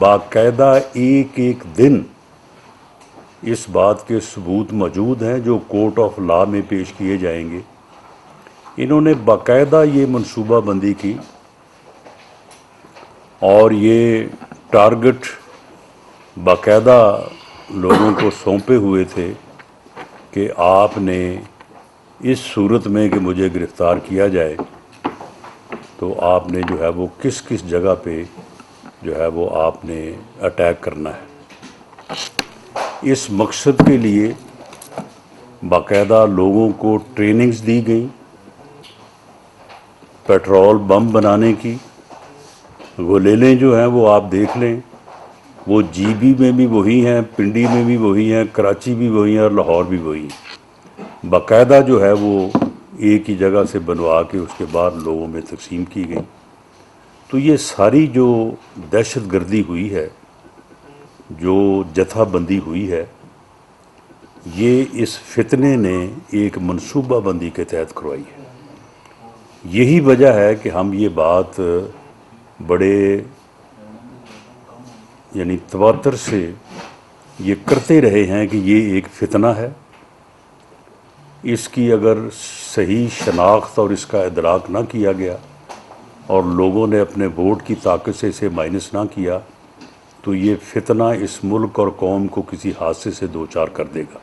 बाकायदा एक एक दिन इस बात के सबूत मौजूद हैं जो कोर्ट ऑफ लॉ में पेश किए जाएंगे। इन्होंने बाकायदा ये मनसूबा बंदी की और ये टारगेट बाकायदा लोगों को सौंपे हुए थे कि आपने इस सूरत में कि मुझे गिरफ़्तार किया जाए तो आपने जो है वो किस किस जगह पे जो है वो आपने अटैक करना है। इस मकसद के लिए बाकायदा लोगों को ट्रेनिंग्स दी गई, पेट्रोल बम बनाने की। गोलेलें जो हैं वो आप देख लें, वो जीबी में भी वही हैं, पिंडी में भी वही हैं, कराची भी वही हैं और लाहौर भी वही हैं। बाकायदा जो है वो एक ही जगह से बनवा के उसके बाद लोगों में तकसीम की गई। तो ये सारी जो दहशत गर्दी हुई है, जो जथाबंदी हुई है, ये इस फितने ने एक मनसूबा बंदी के तहत करवाई है। यही वजह है कि हम ये बात बड़े यानी तवातर से ये करते रहे हैं कि ये एक फितना है। इसकी अगर सही शनाख्त और इसका इदराक ना किया गया और लोगों ने अपने वोट की ताकत से इसे माइनस ना किया तो ये फितना इस मुल्क और कौम को किसी हादसे से दो चार कर देगा।